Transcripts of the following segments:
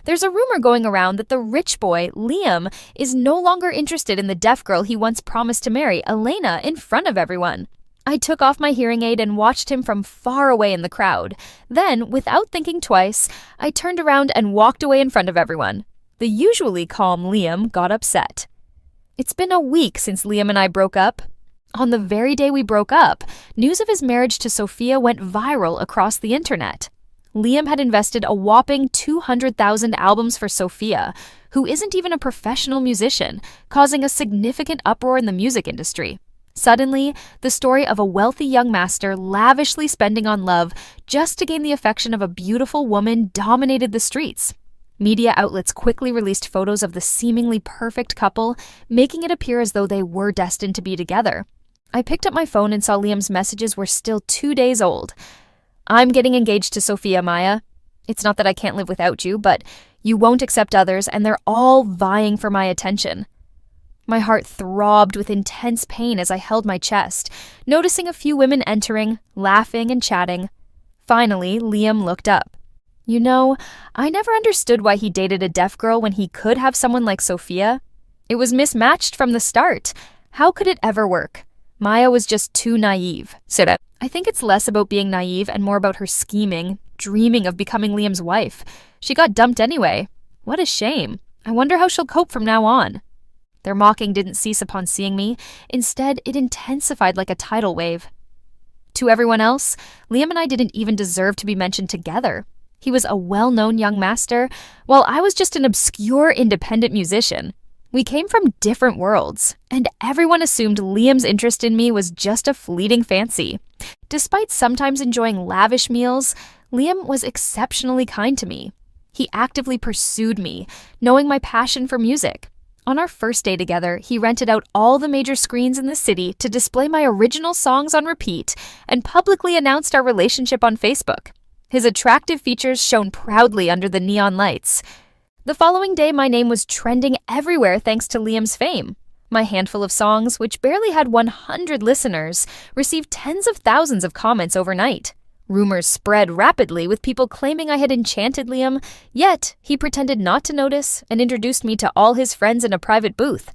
There's a rumor going around that the rich boy, Liam, is no longer interested in the deaf girl he once promised to marry, Elena, in front of everyone. I took off my hearing aid and watched him from far away in the crowd. Then, without thinking twice, I turned around and walked away in front of everyone. The usually calm Liam got upset. It's been a week since Liam and I broke up. On the very day we broke up, news of his marriage to Sophia went viral across the internet. Liam had invested a whopping 200,000 albums for Sophia, who isn't even a professional musician, causing a significant uproar in the music industry. Suddenly, the story of a wealthy young master lavishly spending on love just to gain the affection of a beautiful woman dominated the streets. Media outlets quickly released photos of the seemingly perfect couple, making it appear as though they were destined to be together. I picked up my phone and saw Liam's messages were still 2 days old. "I'm getting engaged to Sophia, Maya. It's not that I can't live without you, but you won't accept others, and they're all vying for my attention." My heart throbbed with intense pain as I held my chest, noticing a few women entering, laughing and chatting. Finally, Liam looked up. "You know, I never understood why he dated a deaf girl when he could have someone like Sophia. It was mismatched from the start. How could it ever work? Maya was just too naive," said I think it's less about being naive and more about her scheming, dreaming of becoming Liam's wife. She got dumped anyway. What a shame. I wonder how she'll cope from now on. Their mocking didn't cease upon seeing me. Instead, it intensified like a tidal wave. To everyone else, Liam and I didn't even deserve to be mentioned together. He was a well-known young master, while I was just an obscure independent musician. We came from different worlds, and everyone assumed Liam's interest in me was just a fleeting fancy. Despite sometimes enjoying lavish meals, Liam was exceptionally kind to me. He actively pursued me, knowing my passion for music. On our first day together, he rented out all the major screens in the city to display my original songs on repeat and publicly announced our relationship on Facebook. His attractive features shone proudly under the neon lights. The following day, my name was trending everywhere thanks to Liam's fame. My handful of songs, which barely had 100 listeners, received tens of thousands of comments overnight. Rumors spread rapidly, with people claiming I had enchanted Liam, yet he pretended not to notice and introduced me to all his friends in a private booth.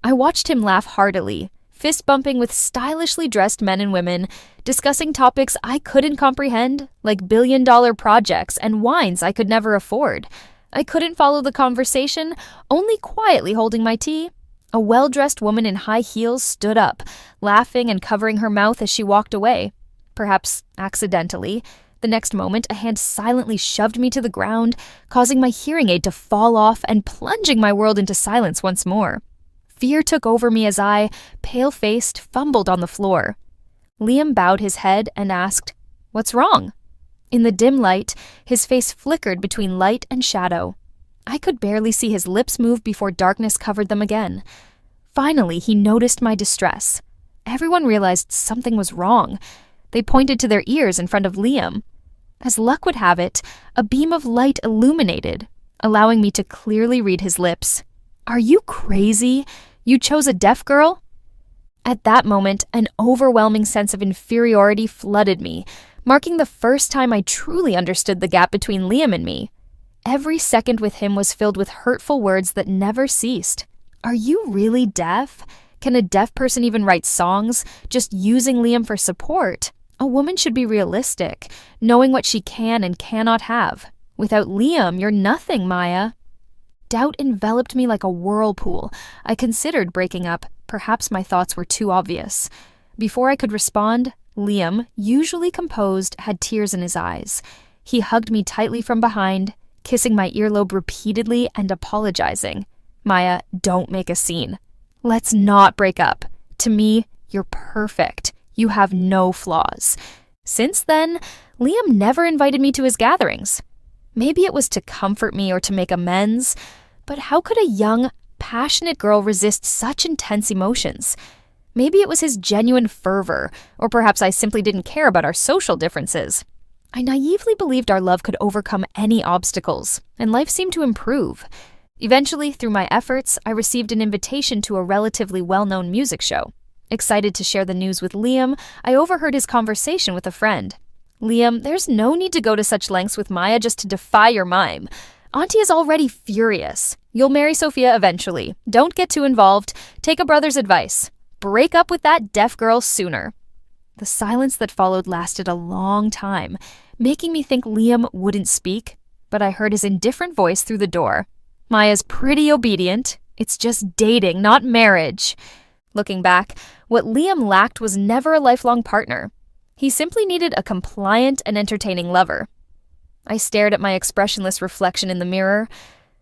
I watched him laugh heartily, fist-bumping with stylishly dressed men and women, discussing topics I couldn't comprehend, like billion-dollar projects and wines I could never afford. I couldn't follow the conversation, only quietly holding my tea. A well-dressed woman in high heels stood up, laughing and covering her mouth as she walked away. Perhaps accidentally. The next moment, a hand silently shoved me to the ground, causing my hearing aid to fall off and plunging my world into silence once more. Fear took over me as I, pale-faced, fumbled on the floor. Liam bowed his head and asked, "What's wrong?" In the dim light, his face flickered between light and shadow. I could barely see his lips move before darkness covered them again. Finally, he noticed my distress. Everyone realized something was wrong. They pointed to their ears in front of Liam. As luck would have it, a beam of light illuminated, allowing me to clearly read his lips. "Are you crazy? You chose a deaf girl?" At that moment, an overwhelming sense of inferiority flooded me, marking the first time I truly understood the gap between Liam and me. Every second with him was filled with hurtful words that never ceased. "Are you really deaf? Can a deaf person even write songs? Just using Liam for support? A woman should be realistic, knowing what she can and cannot have. Without Liam, you're nothing, Maya." Doubt enveloped me like a whirlpool. I considered breaking up. Perhaps my thoughts were too obvious. Before I could respond, Liam, usually composed, had tears in his eyes. He hugged me tightly from behind, kissing my earlobe repeatedly and apologizing. "Maya, don't make a scene. Let's not break up. To me, you're perfect. You have no flaws." Since then, Liam never invited me to his gatherings. Maybe it was to comfort me or to make amends, but how could a young, passionate girl resist such intense emotions? Maybe it was his genuine fervor, or perhaps I simply didn't care about our social differences. I naively believed our love could overcome any obstacles, and life seemed to improve. Eventually, through my efforts, I received an invitation to a relatively well-known music show. Excited to share the news with Liam, I overheard his conversation with a friend. "Liam, there's no need to go to such lengths with Maya just to defy your mime. Auntie is already furious. You'll marry Sophia eventually. Don't get too involved. Take a brother's advice. Break up with that deaf girl sooner. The silence that followed lasted a long time, making me think Liam wouldn't speak, but I heard his indifferent voice through the door. Maya's pretty obedient. It's just dating, not marriage. Looking back, what Liam lacked was never a lifelong partner. He simply needed a compliant and entertaining lover. I stared at my expressionless reflection in the mirror.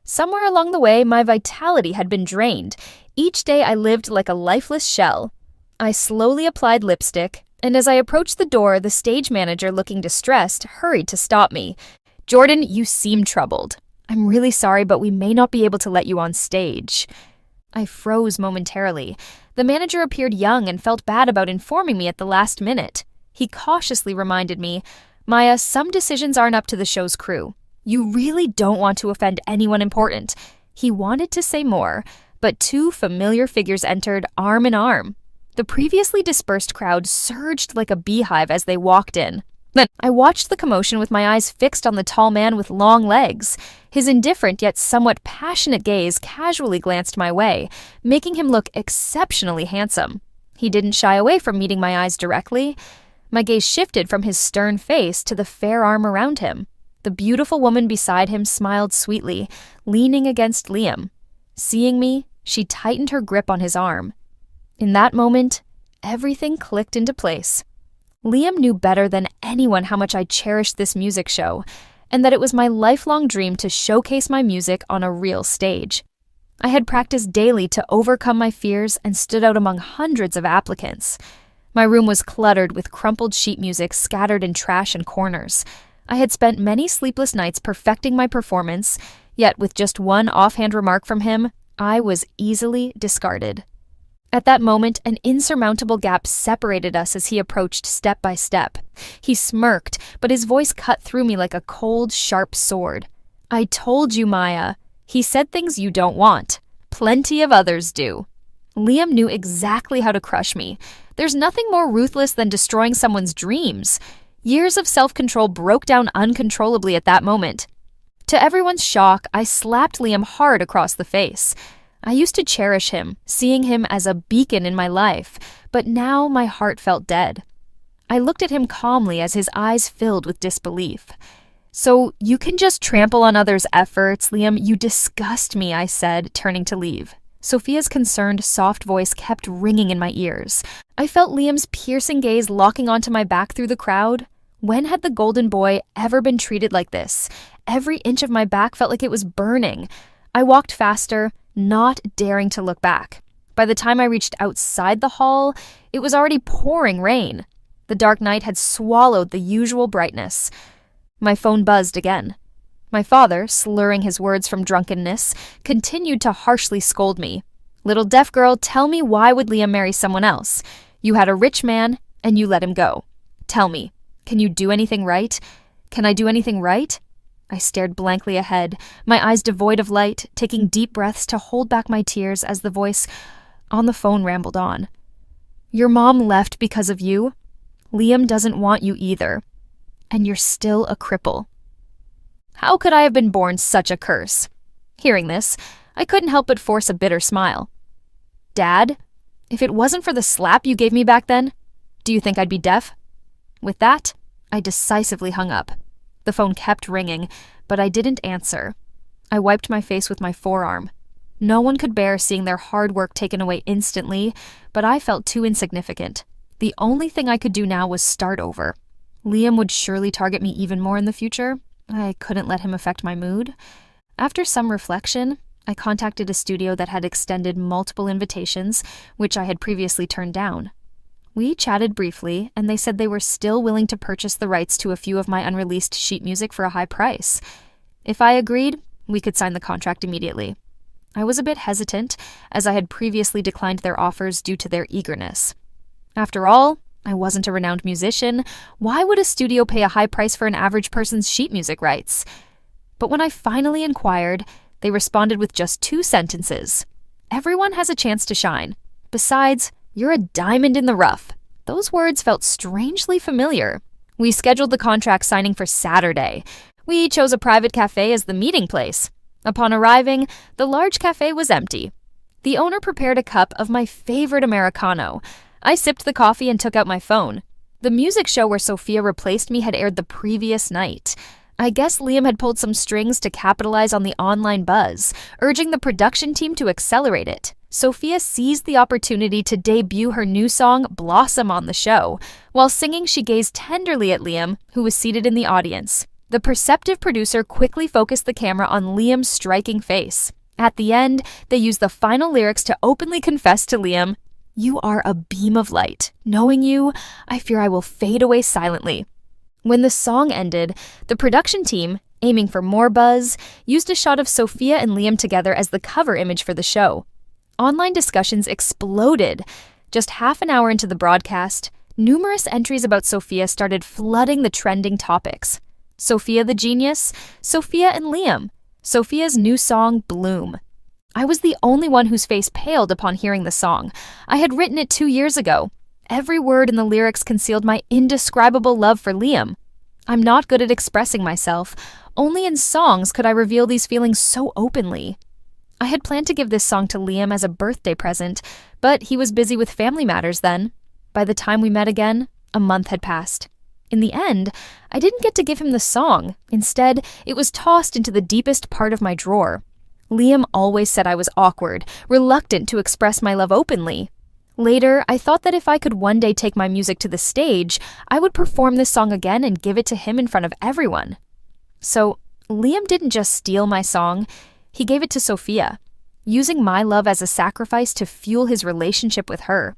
Somewhere along the way, my vitality had been drained. Each day I lived like a lifeless shell. I slowly applied lipstick, and as I approached the door, the stage manager, looking distressed, hurried to stop me. "Jordan, you seem troubled. I'm really sorry, but we may not be able to let you on stage." I froze momentarily. The manager appeared young and felt bad about informing me at the last minute. He cautiously reminded me, "Maya, some decisions aren't up to the show's crew. You really don't want to offend anyone important." He wanted to say more, but two familiar figures entered arm in arm. The previously dispersed crowd surged like a beehive as they walked in. Then I watched the commotion with my eyes fixed on the tall man with long legs. His indifferent yet somewhat passionate gaze casually glanced my way, making him look exceptionally handsome. He didn't shy away from meeting my eyes directly. My gaze shifted from his stern face to the fair arm around him. The beautiful woman beside him smiled sweetly, leaning against Liam. Seeing me, she tightened her grip on his arm. In that moment, everything clicked into place. Liam knew better than anyone how much I cherished this music show, and that it was my lifelong dream to showcase my music on a real stage. I had practiced daily to overcome my fears and stood out among hundreds of applicants. My room was cluttered with crumpled sheet music scattered in trash and corners. I had spent many sleepless nights perfecting my performance, yet with just one offhand remark from him, I was easily discarded. At that moment, an insurmountable gap separated us as he approached step by step. He smirked, but his voice cut through me like a cold, sharp sword. "I told you, Maya. He said things you don't want. Plenty of others do." Liam knew exactly how to crush me. There's nothing more ruthless than destroying someone's dreams. Years of self-control broke down uncontrollably at that moment. To everyone's shock, I slapped Liam hard across the face. I used to cherish him, seeing him as a beacon in my life, but now my heart felt dead. I looked at him calmly as his eyes filled with disbelief. "So you can just trample on others' efforts, Liam? You disgust me," I said, turning to leave. Sophia's concerned, soft voice kept ringing in my ears. I felt Liam's piercing gaze locking onto my back through the crowd. When had the golden boy ever been treated like this? Every inch of my back felt like it was burning. I walked faster, not daring to look back. By the time I reached outside the hall, it was already pouring rain. The dark night had swallowed the usual brightness. My phone buzzed again. My father, slurring his words from drunkenness, continued to harshly scold me. "Little deaf girl, tell me, why would Liam marry someone else? You had a rich man, and you let him go. Tell me, can you do anything right? Can I do anything right?" I stared blankly ahead, my eyes devoid of light, taking deep breaths to hold back my tears as the voice on the phone rambled on. "Your mom left because of you. Liam doesn't want you either. And you're still a cripple." How could I have been born such a curse? Hearing this, I couldn't help but force a bitter smile. "Dad, if it wasn't for the slap you gave me back then, do you think I'd be deaf?" With that, I decisively hung up. The phone kept ringing, but I didn't answer. I wiped my face with my forearm. No one could bear seeing their hard work taken away instantly, but I felt too insignificant. The only thing I could do now was start over. Liam would surely target me even more in the future. I couldn't let him affect my mood. After some reflection, I contacted a studio that had extended multiple invitations, which I had previously turned down. We chatted briefly, and they said they were still willing to purchase the rights to a few of my unreleased sheet music for a high price. If I agreed, we could sign the contract immediately. I was a bit hesitant, as I had previously declined their offers due to their eagerness. After all, I wasn't a renowned musician. Why would a studio pay a high price for an average person's sheet music rights? But when I finally inquired, they responded with just 2 sentences. "Everyone has a chance to shine. Besides, you're a diamond in the rough." Those words felt strangely familiar. We scheduled the contract signing for Saturday. We chose a private cafe as the meeting place. Upon arriving, the large cafe was empty. The owner prepared a cup of my favorite Americano. I sipped the coffee and took out my phone. The music show where Sophia replaced me had aired the previous night. I guess Liam had pulled some strings to capitalize on the online buzz, urging the production team to accelerate it. Sophia seized the opportunity to debut her new song, Blossom, on the show. While singing, she gazed tenderly at Liam, who was seated in the audience. The perceptive producer quickly focused the camera on Liam's striking face. At the end, they used the final lyrics to openly confess to Liam, "You are a beam of light. Knowing you, I fear I will fade away silently." When the song ended, the production team, aiming for more buzz, used a shot of Sophia and Liam together as the cover image for the show. Online discussions exploded. Just half an hour into the broadcast, numerous entries about Sophia started flooding the trending topics. Sophia the genius, Sophia and Liam, Sophia's new song, Bloom. I was the only one whose face paled upon hearing the song. I had written it 2 years ago. Every word in the lyrics concealed my indescribable love for Liam. I'm not good at expressing myself. Only in songs could I reveal these feelings so openly. I had planned to give this song to Liam as a birthday present, but he was busy with family matters then. By the time we met again, a month had passed. In the end, I didn't get to give him the song. Instead, it was tossed into the deepest part of my drawer. Liam always said I was awkward, reluctant to express my love openly. Later, I thought that if I could one day take my music to the stage, I would perform this song again and give it to him in front of everyone. So, Liam didn't just steal my song, he gave it to Sophia, using my love as a sacrifice to fuel his relationship with her.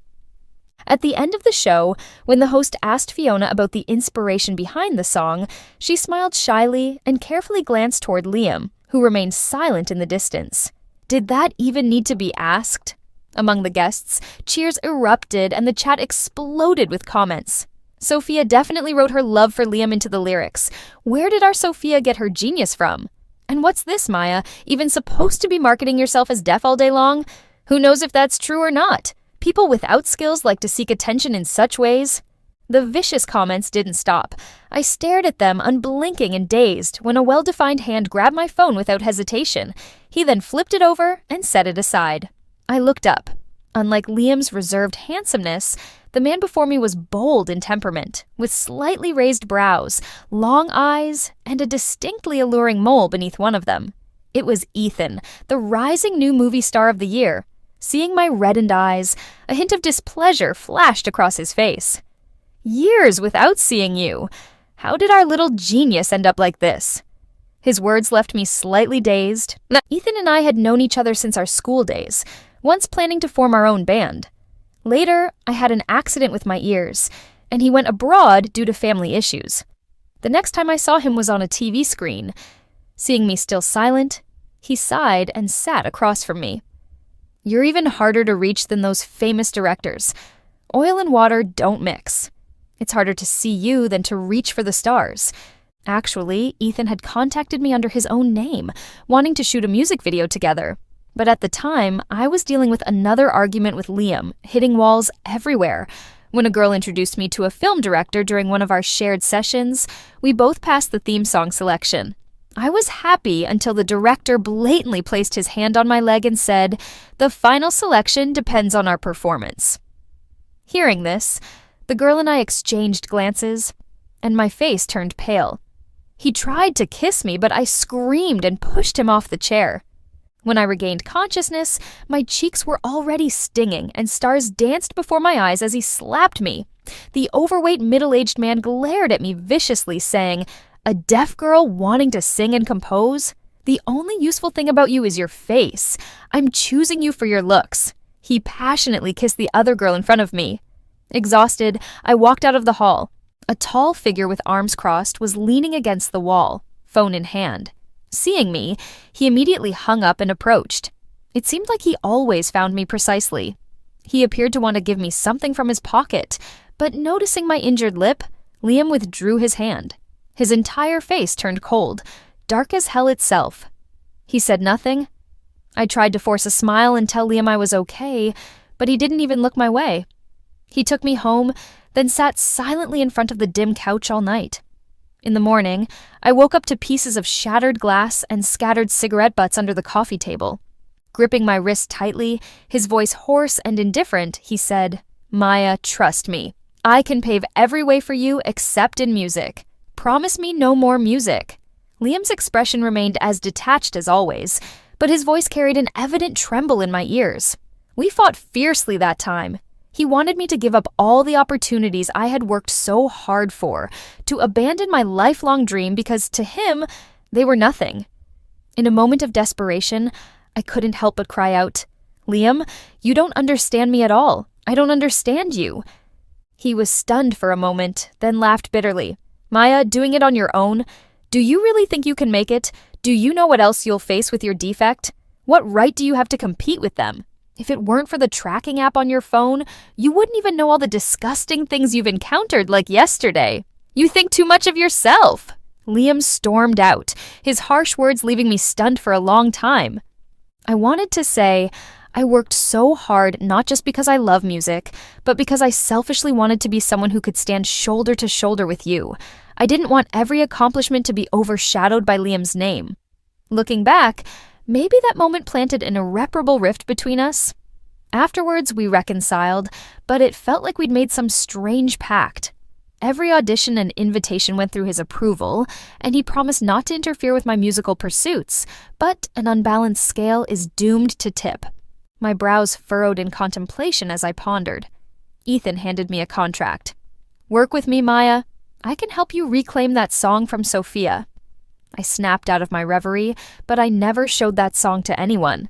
At the end of the show, when the host asked Fiona about the inspiration behind the song, she smiled shyly and carefully glanced toward Liam, who remained silent in the distance. Did that even need to be asked? Among the guests, cheers erupted and the chat exploded with comments. Sophia definitely wrote her love for Liam into the lyrics. Where did our Sophia get her genius from? And what's this, Maya? Even supposed to be marketing yourself as deaf all day long? Who knows if that's true or not? People without skills like to seek attention in such ways. The vicious comments didn't stop. I stared at them, unblinking and dazed, when a well-defined hand grabbed my phone without hesitation. He then flipped it over and set it aside. I looked up. Unlike Liam's reserved handsomeness, the man before me was bold in temperament, with slightly raised brows, long eyes, and a distinctly alluring mole beneath one of them. It was Ethan, the rising new movie star of the year. Seeing my reddened eyes, a hint of displeasure flashed across his face. "Years without seeing you. How did our little genius end up like this?" His words left me slightly dazed. Ethan and I had known each other since our school days, once planning to form our own band. Later, I had an accident with my ears, and he went abroad due to family issues. The next time I saw him was on a TV screen. Seeing me still silent, he sighed and sat across from me. "You're even harder to reach than those famous directors. Oil and water don't mix. It's harder to see you than to reach for the stars." Actually, Ethan had contacted me under his own name, wanting to shoot a music video together. But at the time, I was dealing with another argument with Liam, hitting walls everywhere. When a girl introduced me to a film director during one of our shared sessions, we both passed the theme song selection. I was happy until the director blatantly placed his hand on my leg and said, "The final selection depends on our performance." Hearing this, the girl and I exchanged glances, and my face turned pale. He tried to kiss me, but I screamed and pushed him off the chair. When I regained consciousness, my cheeks were already stinging, and stars danced before my eyes as he slapped me. The overweight middle-aged man glared at me viciously, saying, "A deaf girl wanting to sing and compose? The only useful thing about you is your face. I'm choosing you for your looks." He passionately kissed the other girl in front of me. Exhausted, I walked out of the hall. A tall figure with arms crossed was leaning against the wall, phone in hand. Seeing me, he immediately hung up and approached. It seemed like he always found me precisely. He appeared to want to give me something from his pocket, but noticing my injured lip, Liam withdrew his hand. His entire face turned cold, dark as hell itself. He said nothing. I tried to force a smile and tell Liam I was okay, but he didn't even look my way. He took me home, then sat silently in front of the dim couch all night. In the morning, I woke up to pieces of shattered glass and scattered cigarette butts under the coffee table. Gripping my wrist tightly, his voice hoarse and indifferent, he said, "Maya, trust me. I can pave every way for you except in music. Promise me no more music." Liam's expression remained as detached as always, but his voice carried an evident tremble in my ears. We fought fiercely that time. He wanted me to give up all the opportunities I had worked so hard for, to abandon my lifelong dream because to him, they were nothing. In a moment of desperation, I couldn't help but cry out, "Liam, you don't understand me at all. I don't understand you." He was stunned for a moment, then laughed bitterly. "Maya, doing it on your own? Do you really think you can make it? Do you know what else you'll face with your defect? What right do you have to compete with them? If it weren't for the tracking app on your phone, you wouldn't even know all the disgusting things you've encountered like yesterday. You think too much of yourself." Liam stormed out, his harsh words leaving me stunned for a long time. I wanted to say, I worked so hard not just because I love music, but because I selfishly wanted to be someone who could stand shoulder to shoulder with you. I didn't want every accomplishment to be overshadowed by Liam's name. Looking back, maybe that moment planted an irreparable rift between us. Afterwards, we reconciled, but it felt like we'd made some strange pact. Every audition and invitation went through his approval, and he promised not to interfere with my musical pursuits, but an unbalanced scale is doomed to tip. My brows furrowed in contemplation as I pondered. Ethan handed me a contract. "Work with me, Maya. I can help you reclaim that song from Sophia." I snapped out of my reverie, but I never showed that song to anyone.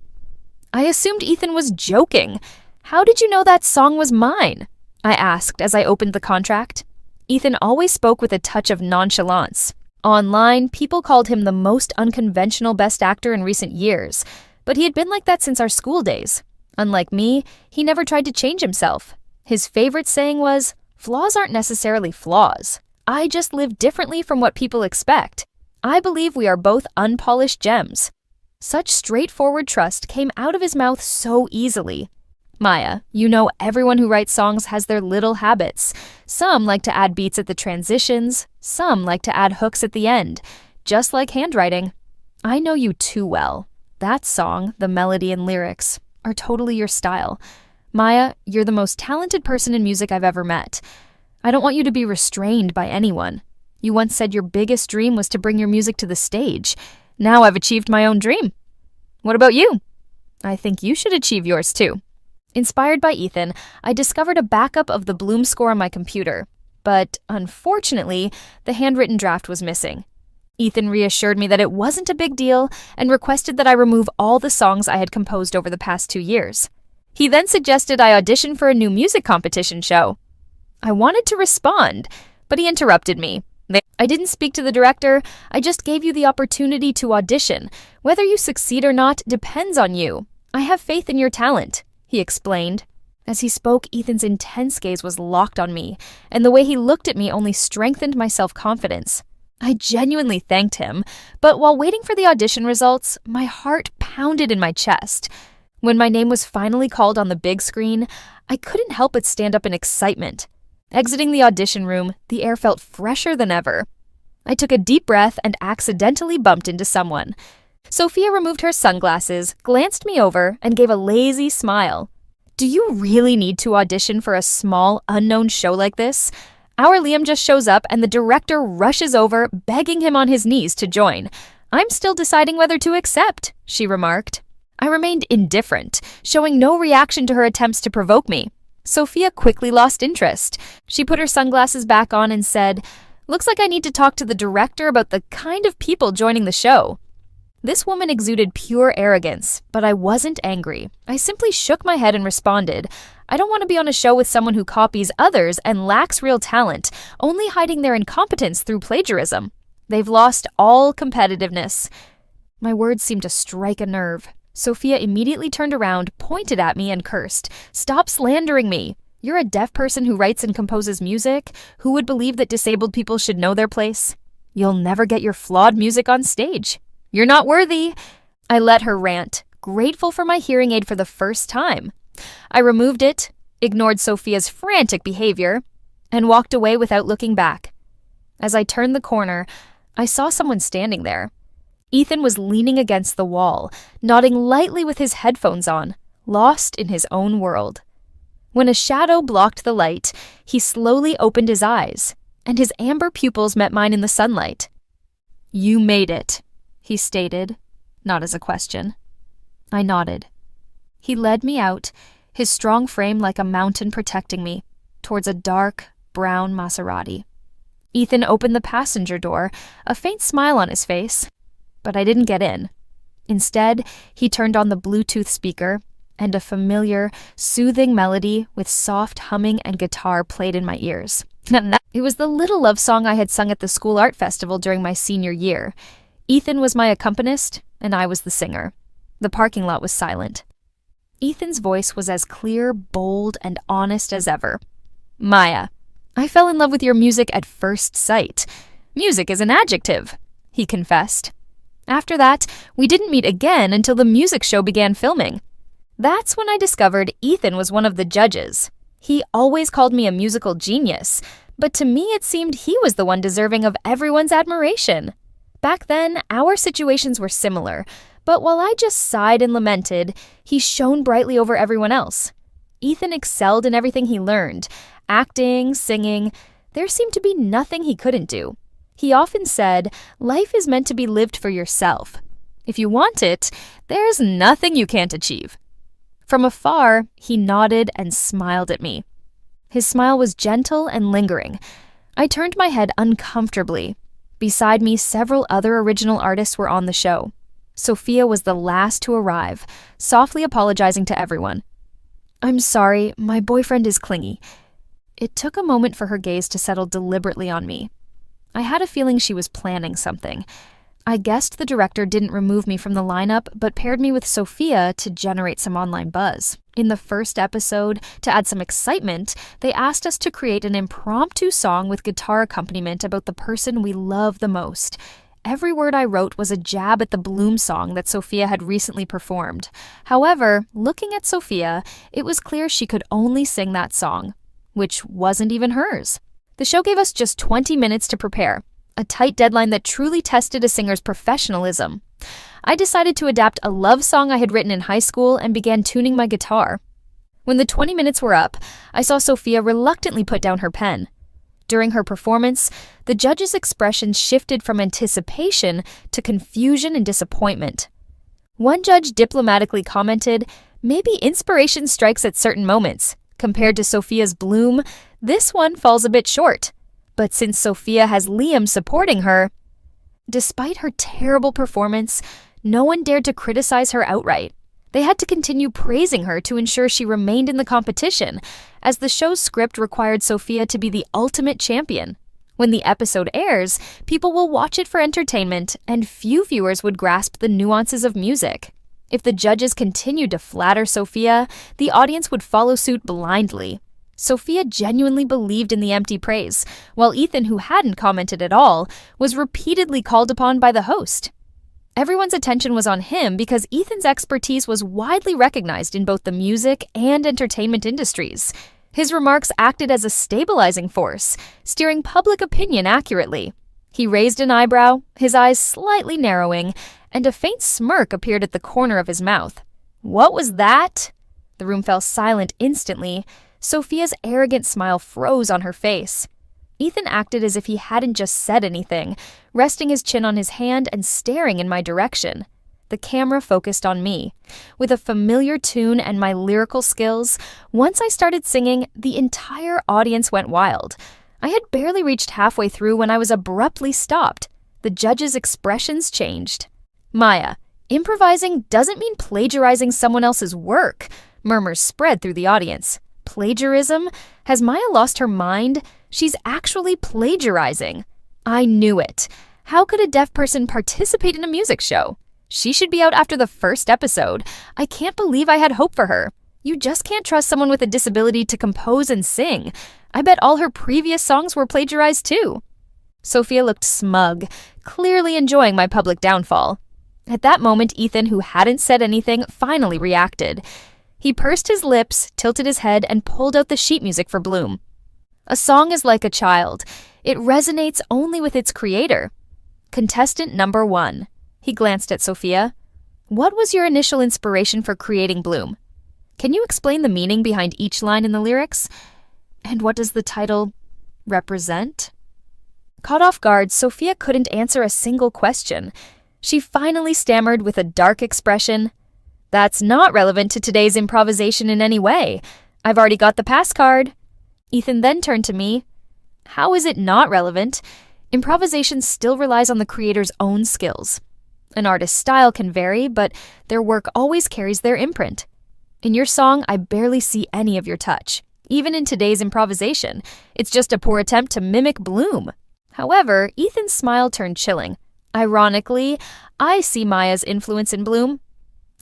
I assumed Ethan was joking. "How did you know that song was mine?" I asked as I opened the contract. Ethan always spoke with a touch of nonchalance. Online, people called him the most unconventional best actor in recent years, but he had been like that since our school days. Unlike me, he never tried to change himself. His favorite saying was, "Flaws aren't necessarily flaws. I just live differently from what people expect. I believe we are both unpolished gems." Such straightforward trust came out of his mouth so easily. "Maya, you know everyone who writes songs has their little habits. Some like to add beats at the transitions, some like to add hooks at the end, just like handwriting. I know you too well. That song, the melody and lyrics, are totally your style. Maya, you're the most talented person in music I've ever met. I don't want you to be restrained by anyone. You once said your biggest dream was to bring your music to the stage. Now I've achieved my own dream. What about you? I think you should achieve yours too." Inspired by Ethan, I discovered a backup of the Bloom score on my computer, but unfortunately, the handwritten draft was missing. Ethan reassured me that it wasn't a big deal and requested that I remove all the songs I had composed over the past 2 years. He then suggested I audition for a new music competition show. I wanted to respond, but he interrupted me. "I didn't speak to the director, I just gave you the opportunity to audition. Whether you succeed or not depends on you. I have faith in your talent," he explained. As he spoke, Ethan's intense gaze was locked on me, and the way he looked at me only strengthened my self-confidence. I genuinely thanked him, but while waiting for the audition results, my heart pounded in my chest. When my name was finally called on the big screen, I couldn't help but stand up in excitement. Exiting the audition room, the air felt fresher than ever. I took a deep breath and accidentally bumped into someone. Sophia removed her sunglasses, glanced me over, and gave a lazy smile. "Do you really need to audition for a small, unknown show like this? Our Liam just shows up and the director rushes over, begging him on his knees to join. I'm still deciding whether to accept," she remarked. I remained indifferent, showing no reaction to her attempts to provoke me. Sophia quickly lost interest. She put her sunglasses back on and said, "Looks like I need to talk to the director about the kind of people joining the show." This woman exuded pure arrogance, but I wasn't angry. I simply shook my head and responded, "I don't want to be on a show with someone who copies others and lacks real talent, only hiding their incompetence through plagiarism. They've lost all competitiveness." My words seemed to strike a nerve. Sophia immediately turned around, pointed at me, and cursed, "Stop slandering me. You're a deaf person who writes and composes music? Who would believe that disabled people should know their place? You'll never get your flawed music on stage. You're not worthy." I let her rant, grateful for my hearing aid for the first time. I removed it, ignored Sophia's frantic behavior, and walked away without looking back. As I turned the corner, I saw someone standing there. Ethan was leaning against the wall, nodding lightly with his headphones on, lost in his own world. When a shadow blocked the light, he slowly opened his eyes, and his amber pupils met mine in the sunlight. "You made it," he stated, not as a question. I nodded. He led me out, his strong frame like a mountain protecting me, towards a dark, brown Maserati. Ethan opened the passenger door, a faint smile on his face, but I didn't get in. Instead, he turned on the Bluetooth speaker, and a familiar, soothing melody with soft humming and guitar played in my ears. It was the little love song I had sung at the school art festival during my senior year. Ethan was my accompanist, and I was the singer. The parking lot was silent. Ethan's voice was as clear, bold, and honest as ever. "Maya, I fell in love with your music at first sight. Music is an adjective," he confessed. After that, we didn't meet again until the music show began filming. That's when I discovered Ethan was one of the judges. He always called me a musical genius, but to me it seemed he was the one deserving of everyone's admiration. Back then, our situations were similar, but while I just sighed and lamented, he shone brightly over everyone else. Ethan excelled in everything he learned. Acting, singing, there seemed to be nothing he couldn't do. He often said, "Life is meant to be lived for yourself. If you want it, there's nothing you can't achieve." From afar, he nodded and smiled at me. His smile was gentle and lingering. I turned my head uncomfortably. Beside me, several other original artists were on the show. Sophia was the last to arrive, softly apologizing to everyone. "I'm sorry, my boyfriend is clingy." It took a moment for her gaze to settle deliberately on me. I had a feeling she was planning something. I guessed the director didn't remove me from the lineup, but paired me with Sophia to generate some online buzz. In the first episode, to add some excitement, they asked us to create an impromptu song with guitar accompaniment about the person we love the most. Every word I wrote was a jab at the Bloom song that Sophia had recently performed. However, looking at Sophia, it was clear she could only sing that song, which wasn't even hers. The show gave us just 20 minutes to prepare, a tight deadline that truly tested a singer's professionalism. I decided to adapt a love song I had written in high school and began tuning my guitar. When the 20 minutes were up, I saw Sophia reluctantly put down her pen. During her performance, the judges' expressions shifted from anticipation to confusion and disappointment. One judge diplomatically commented, "Maybe inspiration strikes at certain moments. Compared to Sophia's Bloom, this one falls a bit short. But since Sophia has Liam supporting her..." Despite her terrible performance, no one dared to criticize her outright. They had to continue praising her to ensure she remained in the competition, as the show's script required Sophia to be the ultimate champion. When the episode airs, people will watch it for entertainment, and few viewers would grasp the nuances of music. If the judges continued to flatter Sophia, the audience would follow suit blindly. Sophia genuinely believed in the empty praise, while Ethan, who hadn't commented at all, was repeatedly called upon by the host. Everyone's attention was on him because Ethan's expertise was widely recognized in both the music and entertainment industries. His remarks acted as a stabilizing force, steering public opinion accurately. He raised an eyebrow, his eyes slightly narrowing, and a faint smirk appeared at the corner of his mouth. "What was that?" The room fell silent instantly. Sophia's arrogant smile froze on her face. Ethan acted as if he hadn't just said anything, resting his chin on his hand and staring in my direction. The camera focused on me. With a familiar tune and my lyrical skills, once I started singing, the entire audience went wild. I had barely reached halfway through when I was abruptly stopped. The judges' expressions changed. "Maya, improvising doesn't mean plagiarizing someone else's work," murmurs spread through the audience. "Plagiarism? Has Maya lost her mind? She's actually plagiarizing." I knew it. How could a deaf person participate in a music show? She should be out after the first episode. I can't believe I had hope for her. You just can't trust someone with a disability to compose and sing. I bet all her previous songs were plagiarized too. Sophia looked smug, clearly enjoying my public downfall. At that moment, Ethan, who hadn't said anything, finally reacted. He pursed his lips, tilted his head, and pulled out the sheet music for Bloom. "A song is like a child. It resonates only with its creator. Contestant number 1. He glanced at Sophia. What was your initial inspiration for creating Bloom? Can you explain the meaning behind each line in the lyrics? And what does the title represent? Caught off guard, Sophia couldn't answer a single question. She finally stammered with a dark expression. That's not relevant to today's improvisation in any way. I've already got the pass card. Ethan then turned to me. How is it not relevant? Improvisation still relies on the creator's own skills. An artist's style can vary, but their work always carries their imprint. In your song, I barely see any of your touch. Even in today's improvisation, it's just a poor attempt to mimic Bloom. However, Ethan's smile turned chilling. Ironically, I see Maya's influence in Bloom.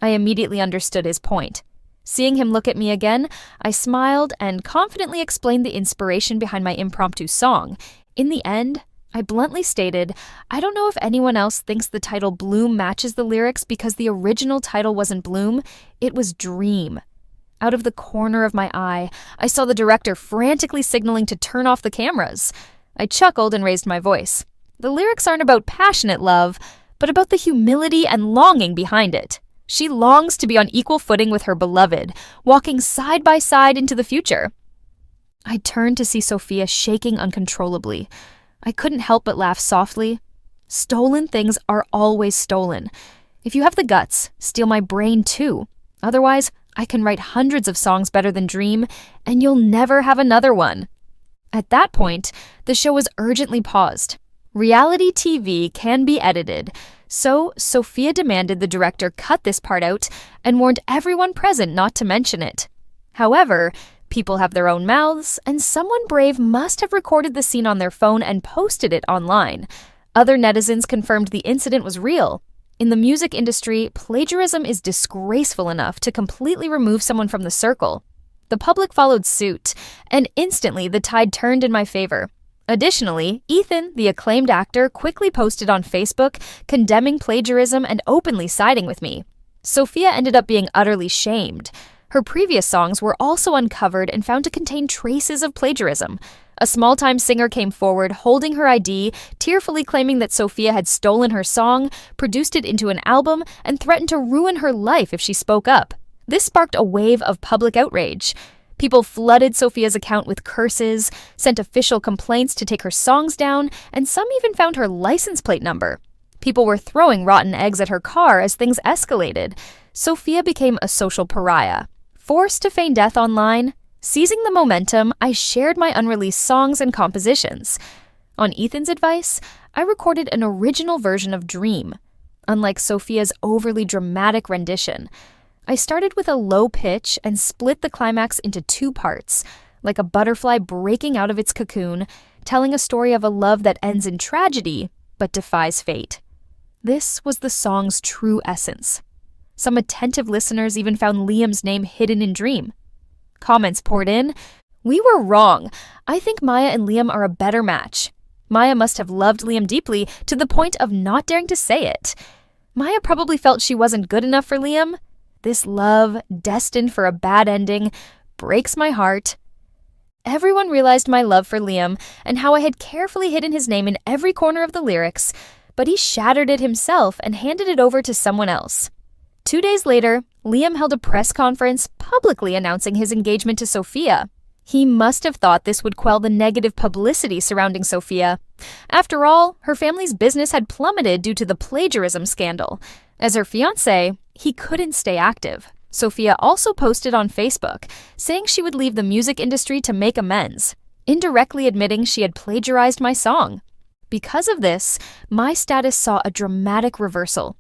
I immediately understood his point. Seeing him look at me again, I smiled and confidently explained the inspiration behind my impromptu song. In the end, I bluntly stated, I don't know if anyone else thinks the title Bloom matches the lyrics because the original title wasn't Bloom, it was Dream. Out of the corner of my eye, I saw the director frantically signaling to turn off the cameras. I chuckled and raised my voice. The lyrics aren't about passionate love, but about the humility and longing behind it. She longs to be on equal footing with her beloved, walking side by side into the future. I turned to see Sophia shaking uncontrollably. I couldn't help but laugh softly. Stolen things are always stolen. If you have the guts, steal my brain too. Otherwise, I can write hundreds of songs better than Dream, and you'll never have another one. At that point, the show was urgently paused. Reality TV can be edited, so Sophia demanded the director cut this part out and warned everyone present not to mention it. However, people have their own mouths, and someone brave must have recorded the scene on their phone and posted it online. Other netizens confirmed the incident was real. In the music industry, plagiarism is disgraceful enough to completely remove someone from the circle. The public followed suit, and instantly the tide turned in my favor. Additionally, Ethan, the acclaimed actor, quickly posted on Facebook condemning plagiarism and openly siding with me. Sophia ended up being utterly shamed. Her previous songs were also uncovered and found to contain traces of plagiarism. A small-time singer came forward holding her ID, tearfully claiming that Sophia had stolen her song, produced it into an album, and threatened to ruin her life if she spoke up. This sparked a wave of public outrage. People flooded Sophia's account with curses, sent official complaints to take her songs down, and some even found her license plate number. People were throwing rotten eggs at her car as things escalated. Sophia became a social pariah. Forced to feign death online, seizing the momentum, I shared my unreleased songs and compositions. On Ethan's advice, I recorded an original version of Dream. Unlike Sophia's overly dramatic rendition, I started with a low pitch and split the climax into 2 parts, like a butterfly breaking out of its cocoon, telling a story of a love that ends in tragedy but defies fate. This was the song's true essence. Some attentive listeners even found Liam's name hidden in Dream. Comments poured in. We were wrong. I think Maya and Liam are a better match. Maya must have loved Liam deeply to the point of not daring to say it. Maya probably felt she wasn't good enough for Liam. This love, destined for a bad ending, breaks my heart. Everyone realized my love for Liam and how I had carefully hidden his name in every corner of the lyrics, but he shattered it himself and handed it over to someone else. 2 days later, Liam held a press conference publicly announcing his engagement to Sophia. He must have thought this would quell the negative publicity surrounding Sophia. After all, her family's business had plummeted due to the plagiarism scandal. As her fiancé, he couldn't stay active. Sophia also posted on Facebook, saying she would leave the music industry to make amends, indirectly admitting she had plagiarized my song. Because of this, my status saw a dramatic reversal.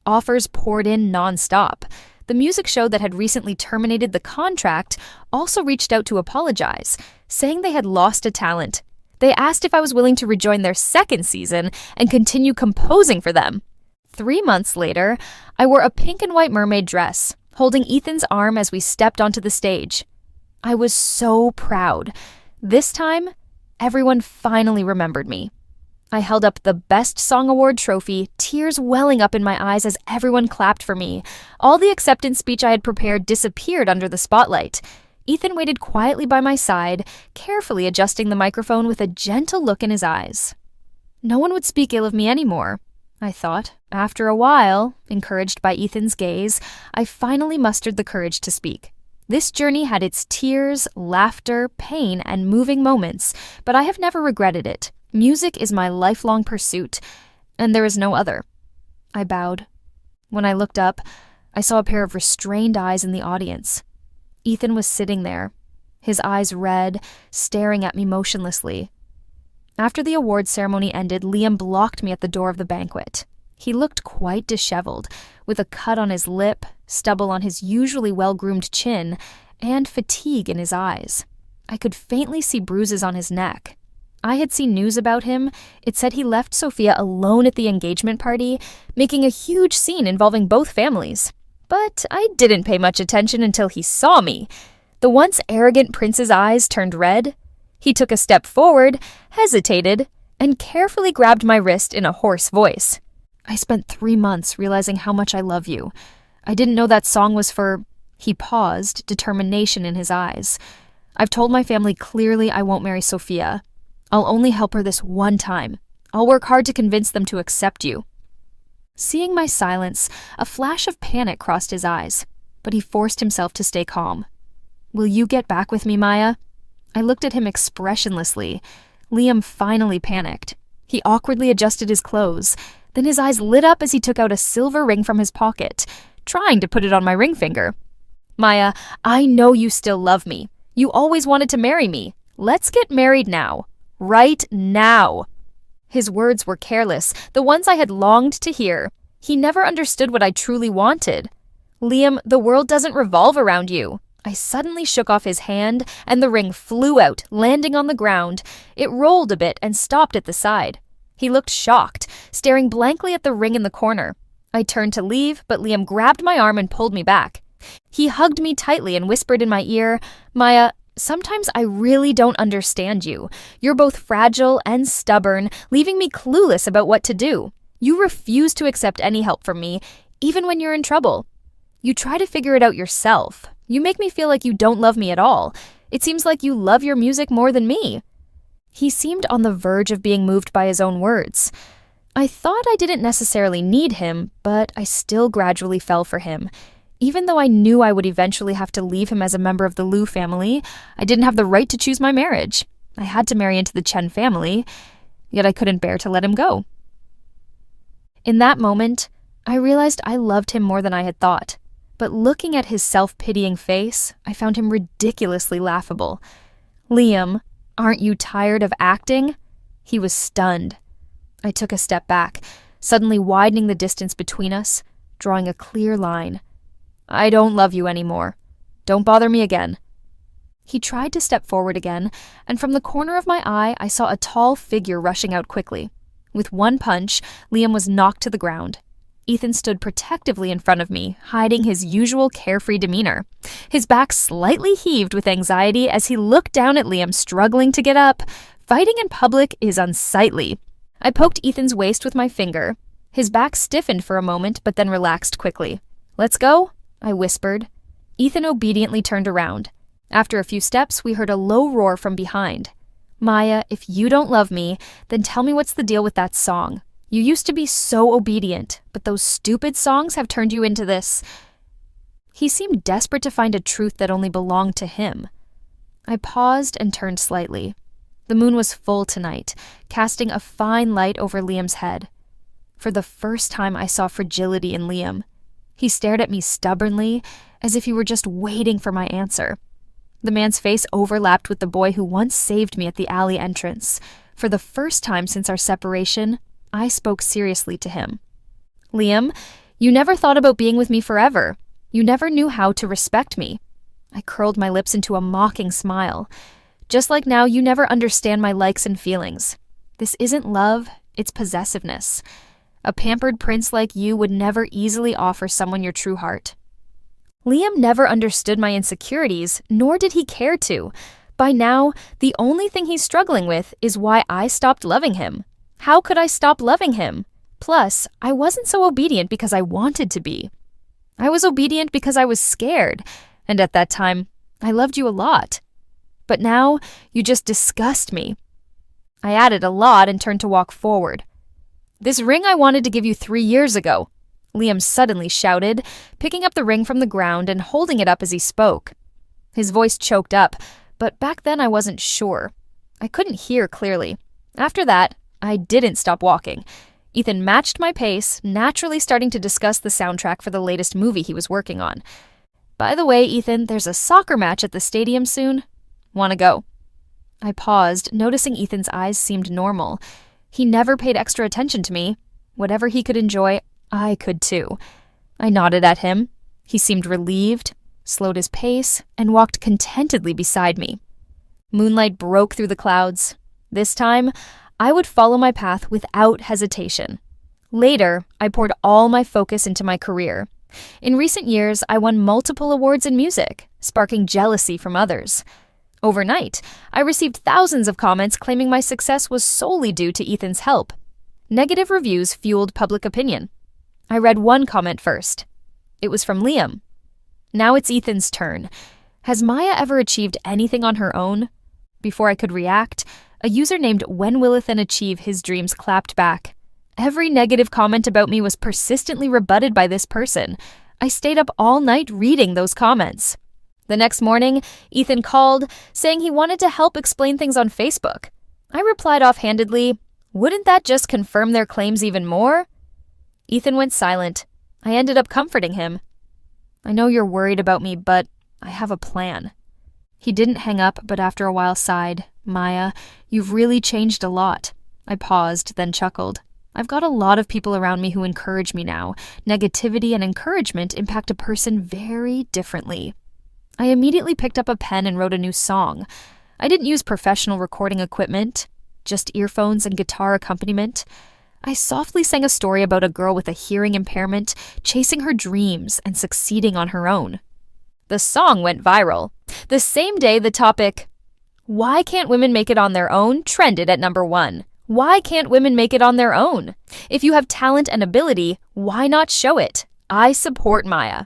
Offers poured in non-stop. The music show that had recently terminated the contract also reached out to apologize, saying they had lost a talent. They asked if I was willing to rejoin their second season and continue composing for them. 3 months later, I wore a pink and white mermaid dress, holding Ethan's arm as we stepped onto the stage. I was so proud. This time, everyone finally remembered me. I held up the Best Song Award trophy, tears welling up in my eyes as everyone clapped for me. All the acceptance speech I had prepared disappeared under the spotlight. Ethan waited quietly by my side, carefully adjusting the microphone with a gentle look in his eyes. No one would speak ill of me anymore, I thought. After a while, encouraged by Ethan's gaze, I finally mustered the courage to speak. This journey had its tears, laughter, pain, and moving moments, but I have never regretted it. Music is my lifelong pursuit, and there is no other. I bowed. When I looked up, I saw a pair of restrained eyes in the audience. Ethan was sitting there, his eyes red, staring at me motionlessly. After the awards ceremony ended, Liam blocked me at the door of the banquet. He looked quite disheveled, with a cut on his lip, stubble on his usually well-groomed chin, and fatigue in his eyes. I could faintly see bruises on his neck. I had seen news about him. It said he left Sophia alone at the engagement party, making a huge scene involving both families. But I didn't pay much attention until he saw me. The once arrogant prince's eyes turned red. He took a step forward, hesitated, and carefully grabbed my wrist in a hoarse voice. I spent 3 months realizing how much I love you. I didn't know that song was for... He paused, determination in his eyes. I've told my family clearly I won't marry Sophia. I'll only help her this one time. I'll work hard to convince them to accept you. Seeing my silence, a flash of panic crossed his eyes, but he forced himself to stay calm. Will you get back with me, Maya? I looked at him expressionlessly. Liam finally panicked. He awkwardly adjusted his clothes. Then his eyes lit up as he took out a silver ring from his pocket, trying to put it on my ring finger. Maya, I know you still love me. You always wanted to marry me. Let's get married now. Right now. His words were careless, the ones I had longed to hear. He never understood what I truly wanted. Liam, the world doesn't revolve around you. I suddenly shook off his hand, and the ring flew out, landing on the ground. It rolled a bit and stopped at the side. He looked shocked, staring blankly at the ring in the corner. I turned to leave, but Liam grabbed my arm and pulled me back. He hugged me tightly and whispered in my ear, Maya, sometimes I really don't understand you. You're both fragile and stubborn, leaving me clueless about what to do. You refuse to accept any help from me, even when you're in trouble. You try to figure it out yourself. You make me feel like you don't love me at all. It seems like you love your music more than me. He seemed on the verge of being moved by his own words. I thought I didn't necessarily need him, but I still gradually fell for him. Even though I knew I would eventually have to leave him as a member of the Liu family, I didn't have the right to choose my marriage. I had to marry into the Chen family, yet I couldn't bear to let him go. In that moment, I realized I loved him more than I had thought. But looking at his self-pitying face, I found him ridiculously laughable. Liam, aren't you tired of acting? He was stunned. I took a step back, suddenly widening the distance between us, drawing a clear line. I don't love you anymore. Don't bother me again. He tried to step forward again, and from the corner of my eye, I saw a tall figure rushing out quickly. With one punch, Liam was knocked to the ground. Ethan stood protectively in front of me, hiding his usual carefree demeanor. His back slightly heaved with anxiety as he looked down at Liam struggling to get up. Fighting in public is unsightly. I poked Ethan's waist with my finger. His back stiffened for a moment, but then relaxed quickly. Let's go, I whispered. Ethan obediently turned around. After a few steps, we heard a low roar from behind. Maya, if you don't love me, then tell me what's the deal with that song. You used to be so obedient, but those stupid songs have turned you into this. He seemed desperate to find a truth that only belonged to him. I paused and turned slightly. The moon was full tonight, casting a fine light over Liam's head. For the first time, I saw fragility in Liam. He stared at me stubbornly, as if he were just waiting for my answer. The man's face overlapped with the boy who once saved me at the alley entrance. For the first time since our separation, I spoke seriously to him. Liam, you never thought about being with me forever. You never knew how to respect me. I curled my lips into a mocking smile. Just like now, you never understand my likes and feelings. This isn't love, it's possessiveness. A pampered prince like you would never easily offer someone your true heart. Liam never understood my insecurities, nor did he care to. By now, the only thing he's struggling with is why I stopped loving him. How could I stop loving him? Plus, I wasn't so obedient because I wanted to be. I was obedient because I was scared, and at that time, I loved you a lot. But now, you just disgust me. I added a lot and turned to walk forward. This ring I wanted to give you 3 years ago, Liam suddenly shouted, picking up the ring from the ground and holding it up as he spoke. His voice choked up, but back then I wasn't sure. I couldn't hear clearly. After that, I didn't stop walking. Ethan matched my pace, naturally starting to discuss the soundtrack for the latest movie he was working on. By the way, Ethan, there's a soccer match at the stadium soon. Wanna go? I paused, noticing Ethan's eyes seemed normal. He never paid extra attention to me. Whatever he could enjoy, I could too. I nodded at him. He seemed relieved, slowed his pace, and walked contentedly beside me. Moonlight broke through the clouds. This time, I would follow my path without hesitation. Later, I poured all my focus into my career. In recent years, I won multiple awards in music, sparking jealousy from others. Overnight, I received thousands of comments claiming my success was solely due to Ethan's help. Negative reviews fueled public opinion. I read one comment first. It was from Liam. Now it's Ethan's turn. Has Maya ever achieved anything on her own? Before I could react, a user named When Will Ethan Achieve His Dreams clapped back. Every negative comment about me was persistently rebutted by this person. I stayed up all night reading those comments. The next morning, Ethan called, saying he wanted to help explain things on Facebook. I replied offhandedly, "Wouldn't that just confirm their claims even more?" Ethan went silent. I ended up comforting him. "I know you're worried about me, but I have a plan." He didn't hang up, but after a while sighed. "Maya, you've really changed a lot." I paused, then chuckled. "I've got a lot of people around me who encourage me now. Negativity and encouragement impact a person very differently." I immediately picked up a pen and wrote a new song. I didn't use professional recording equipment, just earphones and guitar accompaniment. I softly sang a story about a girl with a hearing impairment chasing her dreams and succeeding on her own. The song went viral. The same day, the topic, "Why can't women make it on their own?" trended at number 1. Why can't women make it on their own? If you have talent and ability, why not show it? I support Maya.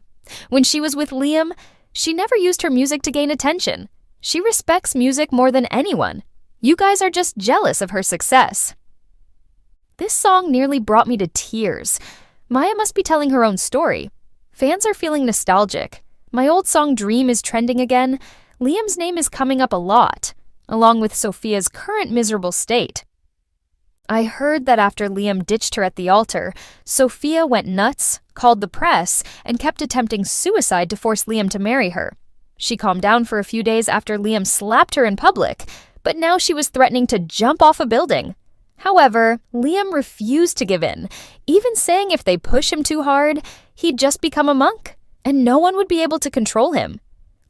When she was with Liam, she never used her music to gain attention. She respects music more than anyone. You guys are just jealous of her success. This song nearly brought me to tears. Maya must be telling her own story. Fans are feeling nostalgic. My old song Dream is trending again. Liam's name is coming up a lot, along with Sophia's current miserable state. I heard that after Liam ditched her at the altar, Sophia went nuts, called the press, and kept attempting suicide to force Liam to marry her. She calmed down for a few days after Liam slapped her in public, but now she was threatening to jump off a building. However, Liam refused to give in, even saying if they push him too hard, he'd just become a monk, and no one would be able to control him.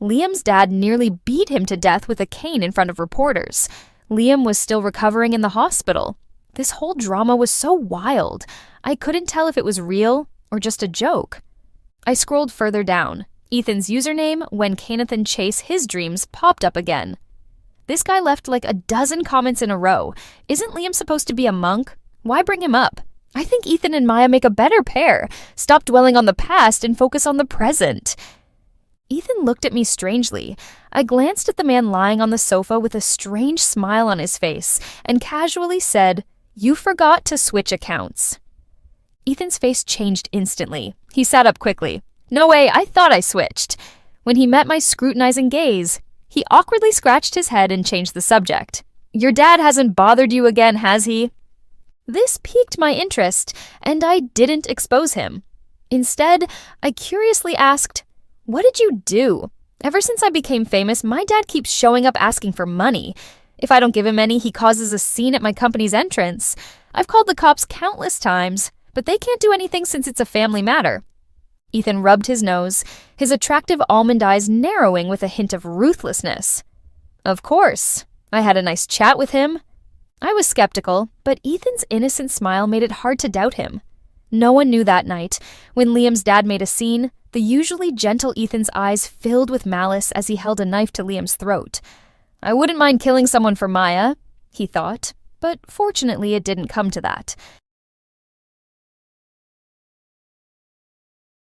Liam's dad nearly beat him to death with a cane in front of reporters. Liam was still recovering in the hospital. This whole drama was so wild. I couldn't tell if it was real or just a joke. I scrolled further down. Ethan's username, When Canathan Chase His Dreams, popped up again. This guy left like a dozen comments in a row. Isn't Liam supposed to be a monk? Why bring him up? I think Ethan and Maya make a better pair. Stop dwelling on the past and focus on the present. Ethan looked at me strangely. I glanced at the man lying on the sofa with a strange smile on his face and casually said, "You forgot to switch accounts." Ethan's face changed instantly. He sat up quickly. "No way, I thought I switched." When he met my scrutinizing gaze, he awkwardly scratched his head and changed the subject. "Your dad hasn't bothered you again, has he?" This piqued my interest, and I didn't expose him. Instead, I curiously asked, "What did you do? Ever since I became famous, my dad keeps showing up asking for money. If I don't give him any, he causes a scene at my company's entrance. I've called the cops countless times, but they can't do anything since it's a family matter." Ethan rubbed his nose, his attractive almond eyes narrowing with a hint of ruthlessness. "Of course. I had a nice chat with him." I was skeptical, but Ethan's innocent smile made it hard to doubt him. No one knew that night, when Liam's dad made a scene, the usually gentle Ethan's eyes filled with malice as he held a knife to Liam's throat. I wouldn't mind killing someone for Maya, he thought, but fortunately it didn't come to that.